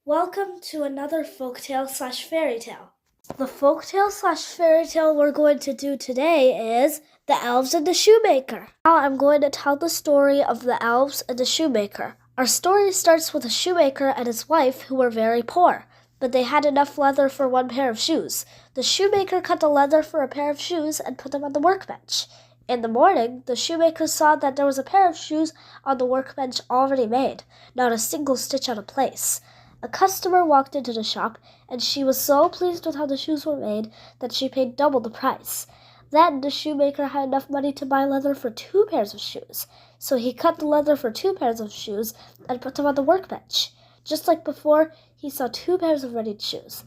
Welcome to another folktale/fairy tale. The folktale/fairy tale we're going to do today is The Elves and the Shoemaker. Now I'm going to tell the story of the elves and the shoemaker. Our story starts with a shoemaker and his wife who were very poor, but they had enough leather for one pair of shoes. The shoemaker cut the leather for a pair of shoes and put them on the workbench. In the morning, the shoemaker saw that there was a pair of shoes on the workbench already made, not a single stitch out of place. A customer walked into the shop, and she was so pleased with how the shoes were made that she paid double the price. Then the shoemaker had enough money to buy leather for 2 pairs of shoes, so he cut the leather for 2 pairs of shoes and put them on the workbench. Just like before, he saw 2 pairs of ready shoes.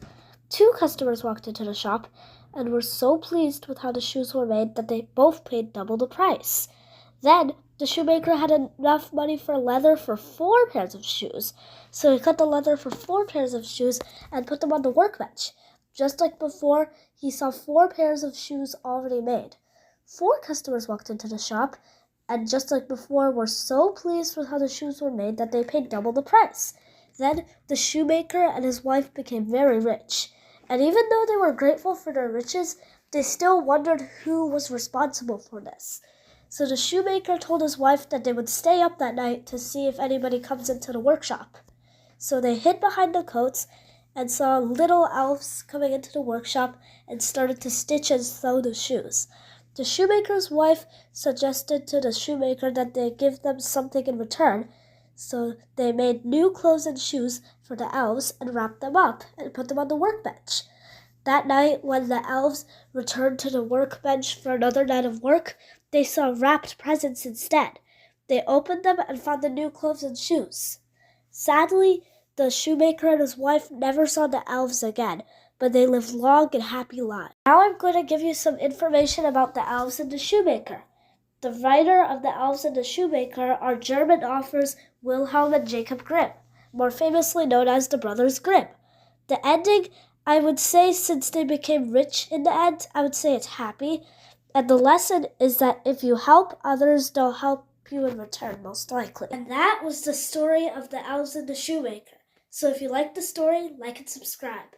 2 customers walked into the shop and were so pleased with how the shoes were made that they both paid double the price. Then the shoemaker had enough money for leather for 4 pairs of shoes, so he cut the leather for 4 pairs of shoes and put them on the workbench. Just like before, he saw 4 pairs of shoes already made. 4 customers walked into the shop, and just like before, were so pleased with how the shoes were made that they paid double the price. Then the shoemaker and his wife became very rich, and even though they were grateful for their riches, they still wondered who was responsible for this. So the shoemaker told his wife that they would stay up that night to see if anybody comes into the workshop. So they hid behind the coats and saw little elves coming into the workshop and started to stitch and sew the shoes. The shoemaker's wife suggested to the shoemaker that they give them something in return, so they made new clothes and shoes for the elves and wrapped them up and put them on the workbench. That night, when the elves returned to the workbench for another night of work, they saw wrapped presents instead. They opened them and found the new clothes and shoes. Sadly, the shoemaker and his wife never saw the elves again, but they lived long and happy lives. Now I'm going to give you some information about the Elves and the Shoemaker. The writer of the Elves and the Shoemaker are German authors Wilhelm and Jacob Grimm, more famously known as the Brothers Grimm. The ending, I would say, since they became rich in the end, I would say it's happy. And the lesson is that if you help others, they'll help you in return, most likely. And that was the story of the Elves and the Shoemaker. So if you like the story, like and subscribe.